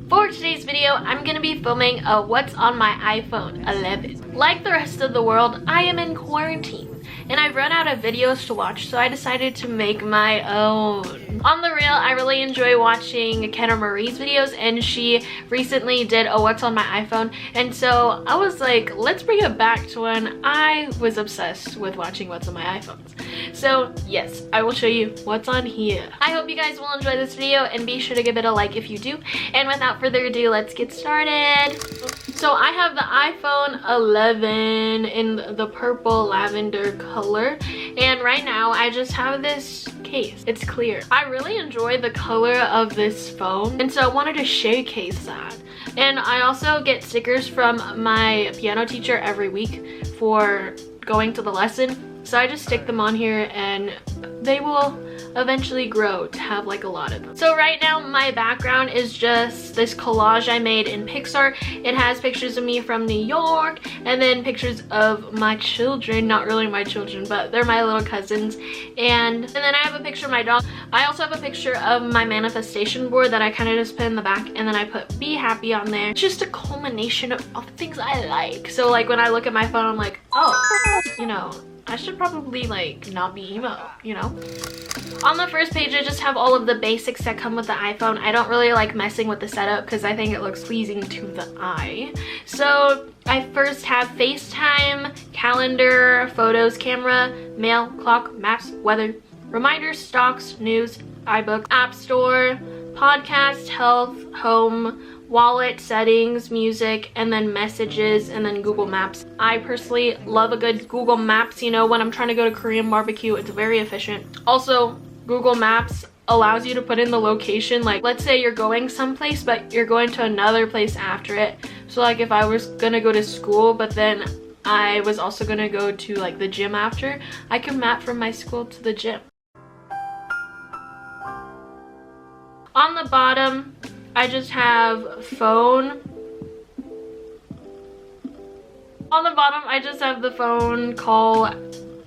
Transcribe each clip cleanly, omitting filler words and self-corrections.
For today's video, I'm going to be filming a what's on my iPhone 11. Like the rest of the world, I am in quarantine and I've run out of videos to watch, so I decided to make my own. On the real, I really enjoy watching Kenna Marie's videos, and she recently did a what's on my iPhone, and so I was like, let's bring it back to when I was obsessed with watching what's on my iPhones. So yes, I will show you what's on here. I hope you guys will enjoy this video, and be sure to give it a like if you do. And without further ado, let's get started. So I have the iPhone 11 in the purple lavender color, and right now I just have this case. It's clear. I really enjoy the color of this phone, and so I wanted to showcase that. And I also get stickers from my piano teacher every week for going to the lesson, so I just stick them on here and they will eventually grow to have like a lot of them. So right now my background is just this collage I made in Pixar. It has pictures of me from New York and then pictures of my children, not really my children, but they're my little cousins, and then I have a picture of my dog. I also have a picture of my manifestation board that I kind of just put in the back, and then I put be happy on there. It's just a culmination of things I like. So like when I look at my phone, I'm like, oh, you know, I should probably like not be emo, you know? On the first page, I just have all of the basics that come with the iPhone. I don't really like messing with the setup because I think it looks pleasing to the eye. So I first have FaceTime, calendar, photos, camera, mail, clock, maps, weather, reminders, stocks, news, iBook, app store, podcast, health, home, wallet, settings, music, and then messages, and then Google Maps. I personally love a good Google Maps, you know, when I'm trying to go to Korean barbecue. It's very efficient. Also, Google Maps allows you to put in the location. Like, let's say you're going someplace, but you're going to another place after it. So like if I was gonna go to school, but then I was also gonna go to like the gym after, I can map from my school to the gym. On the bottom, I just have phone. On the bottom, I just have the phone call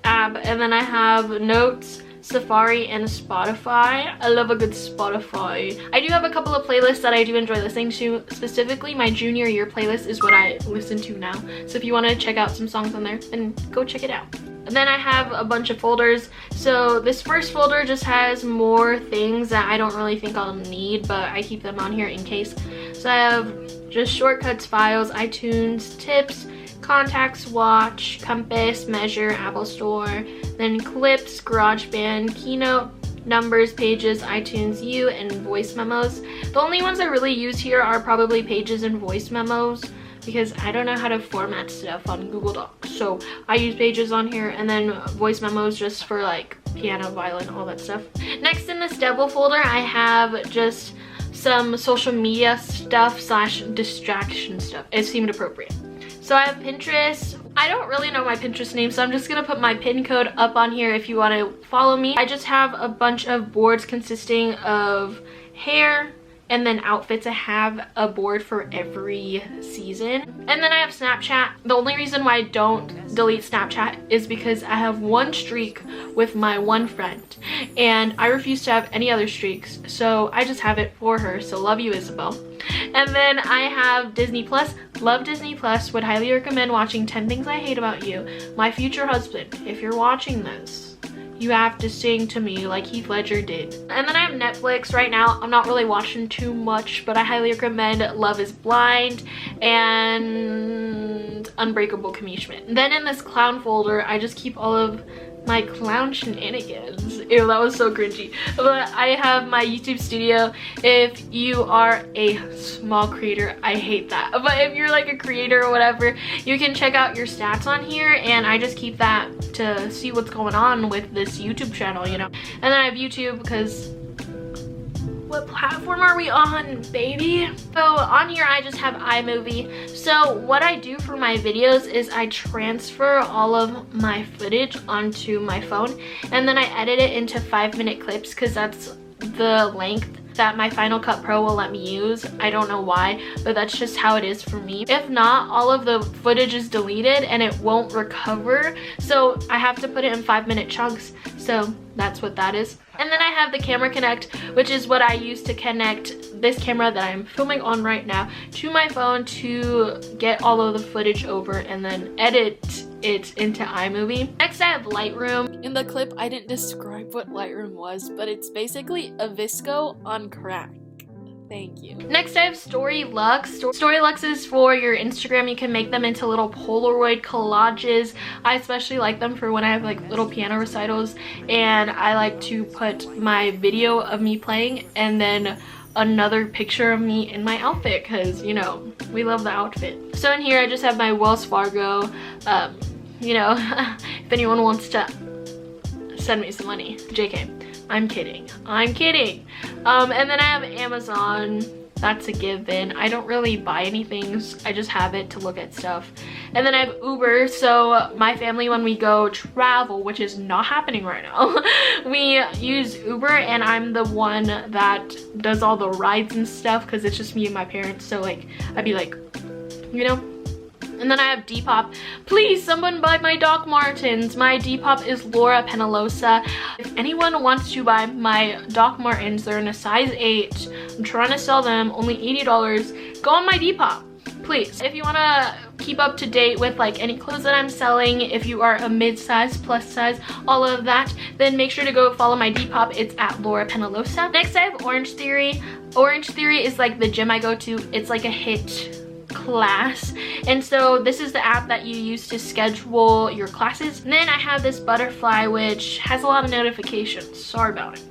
app, and then I have notes, Safari, and Spotify. I love a good Spotify. I do have a couple of playlists that I do enjoy listening to. Specifically, my junior year playlist is what I listen to now. So if you want to check out some songs on there, then go check it out. And then I have a bunch of folders. So this first folder just has more things that I don't really think I'll need, but I keep them on here in case. So I have just shortcuts, files, iTunes, tips, contacts, watch, compass, measure, Apple Store, then clips, GarageBand, Keynote, numbers, pages, iTunes U, and voice memos. The only ones I really use here are probably pages and voice memos, because I don't know how to format stuff on Google Docs. So I use pages on here, and then voice memos just for like piano, violin, all that stuff. Next in this devil folder, I have just some social media stuff slash distraction stuff. It seemed appropriate. So I have Pinterest. I don't really know my Pinterest name, so I'm just gonna put my pin code up on here if you want to follow me. I just have a bunch of boards consisting of hair and then outfits. I have a board for every season. And then I have Snapchat. The only reason why I don't delete Snapchat is because I have one streak with my one friend, and I refuse to have any other streaks, so I just have it for her. So love you, Isabel. And then I have Disney Plus. Love Disney Plus. Would highly recommend watching 10 Things I Hate About You. My future husband, if you're watching this, you have to sing to me like Heath Ledger did. And then I have Netflix. Right now, I'm not really watching too much, but I highly recommend Love is Blind and Unbreakable Kimmy Schmidt. Then in this clown folder, I just keep all of my clown shenanigans. Ew, that was so cringy. But I have my YouTube studio. If you are a small creator, I hate that. But if you're like a creator or whatever, you can check out your stats on here, and I just keep that to see what's going on with this YouTube channel, you know. And then I have YouTube because what platform are we on, baby? So on here I just have iMovie. So what I do for my videos is I transfer all of my footage onto my phone, and then I edit it into 5-minute clips because that's the length that my Final Cut Pro will let me use. I don't know why, but that's just how it is for me. If not, all of the footage is deleted and it won't recover, so I have to put it in 5-minute chunks. So that's what that is. And then I have the Camera Connect, which is what I use to connect this camera that I'm filming on right now to my phone to get all of the footage over and then edit it into iMovie. Next I have Lightroom. In the clip I didn't describe what Lightroom was, but it's basically a VSCO on crack. Thank you. Next I have Storylux. Storylux is for your Instagram. You can make them into little Polaroid collages. I especially like them for when I have like little piano recitals and I like to put my video of me playing and then another picture of me in my outfit because, you know, we love the outfit. So in here I just have my Wells Fargo. You know, if anyone wants to send me some money. JK. I'm kidding. I'm kidding. And then I have Amazon. That's a given. I don't really buy anything. I just have it to look at stuff. And then I have Uber. So my family, when we go travel, which is not happening right now, we use Uber and I'm the one that does all the rides and stuff because it's just me and my parents. So like, I'd be like, you know. And then I have Depop. Please, someone buy my Doc Martens. My Depop is Laura Penalosa. If anyone wants to buy my Doc Martens, they're in a size 8. I'm trying to sell them, only $80. Go on my Depop, please. If you want to keep up to date with like any clothes that I'm selling, if you are a mid-size, plus size, all of that, then make sure to go follow my Depop. It's at Laura Penalosa. Next, I have Orange Theory. Orange Theory is like the gym I go to. It's like a HIIT class, and so this is the app that you use to schedule your classes. And then I have this Butterfly, which has a lot of notifications. Sorry about it.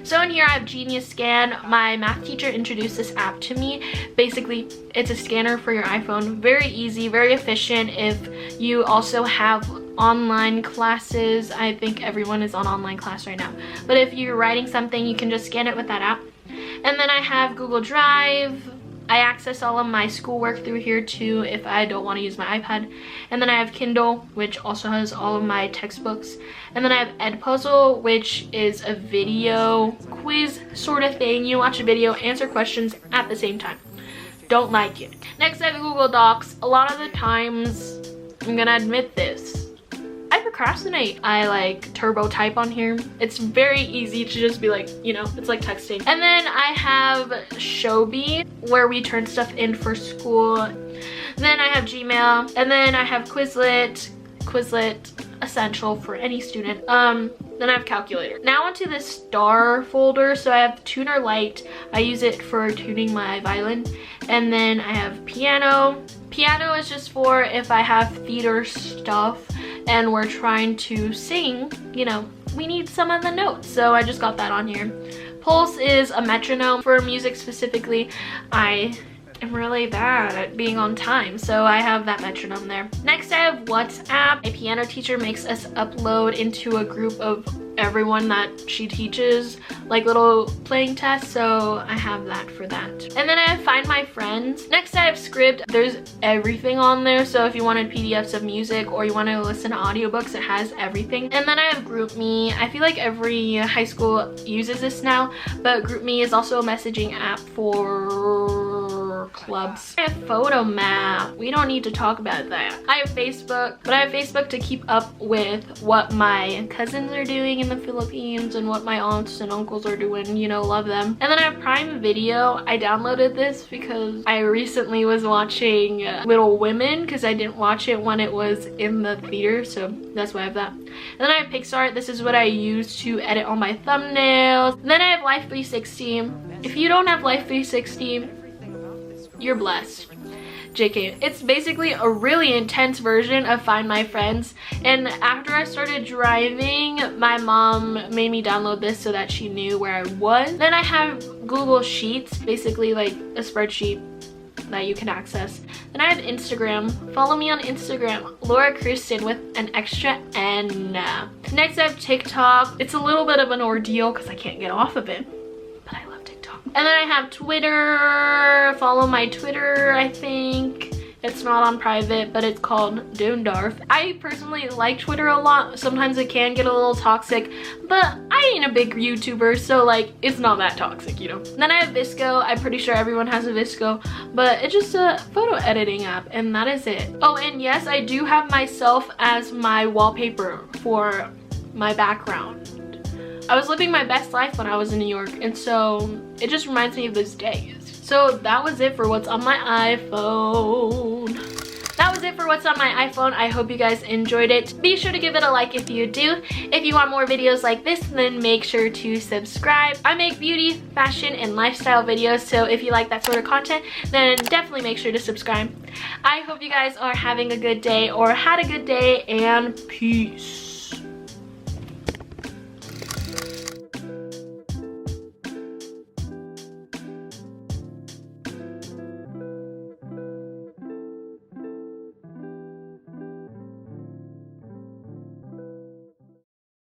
So in here I have Genius Scan. My math teacher introduced this app to me. Basically, it's a scanner for your iPhone. Very easy, very efficient if you also have online classes. I think everyone is on online class right now. But if you're writing something, you can just scan it with that app. And then I have Google Drive. I access all of my schoolwork through here too if I don't want to use my iPad. And then I have Kindle, which also has all of my textbooks. And then I have Edpuzzle, which is a video quiz sort of thing. You watch a video, answer questions at the same time. Don't like it. Next I have Google Docs. A lot of the times, I'm gonna admit this, I procrastinate. I like turbo type on here. It's very easy to just be like, you know, it's like texting. And then I have Chubby, where we turn stuff in for school. Then I have Gmail, and then I have Quizlet essential for any student. Then I have Calculator. Now onto the star folder. So I have Tuner Lite. I use it for tuning my violin. And then I have Piano. Piano is just for if I have theater stuff and we're trying to sing, you know, we need some of the notes. So I just got that on here. Pulse is a metronome. For music specifically, I am really bad at being on time, so I have that metronome there. Next I have WhatsApp. A piano teacher makes us upload into a group of everyone that she teaches, like little playing tests, so I have that for that. And then I have Find My Friends. Next I have Scribd. There's everything on there, so if you wanted PDFs of music or you want to listen to audiobooks, it has everything. And then I have GroupMe. I feel like every high school uses this now, but GroupMe is also a messaging app for clubs. I have Photomap. We don't need to talk about that. I have Facebook, but I have Facebook to keep up with what my cousins are doing in the Philippines and what my aunts and uncles are doing, you know, love them. And then I have Prime Video. I downloaded this because I recently was watching Little Women because I didn't watch it when it was in the theater, so that's why I have that. And then I have Pixar. This is what I use to edit all my thumbnails. And then I have Life 360. If you don't have Life 360, you're blessed. JK. It's basically a really intense version of Find My Friends, and after I started driving, my mom made me download this so that she knew where I was. Then I have Google Sheets, basically like a spreadsheet that you can access. Then I have Instagram. Follow me on Instagram, Laura Kirsten with an extra N. Next I have TikTok. It's a little bit of an ordeal because I can't get off of it. And then I have Twitter. Follow my Twitter, I think. It's not on private, but it's called dondarf. I personally like Twitter a lot. Sometimes it can get a little toxic, but I ain't a big YouTuber, so like it's not that toxic, you know. Then I have VSCO. I'm pretty sure everyone has a VSCO, but it's just a photo editing app, and that is it. Oh, and yes, I do have myself as my wallpaper for my background. I was living my best life when I was in New York, and so it just reminds me of those days. So that was it for what's on my iPhone. That was it for what's on my iPhone. I hope you guys enjoyed it. Be sure to give it a like if you do. If you want more videos like this, then make sure to subscribe. I make beauty, fashion, and lifestyle videos, so if you like that sort of content, then definitely make sure to subscribe. I hope you guys are having a good day or had a good day, and peace.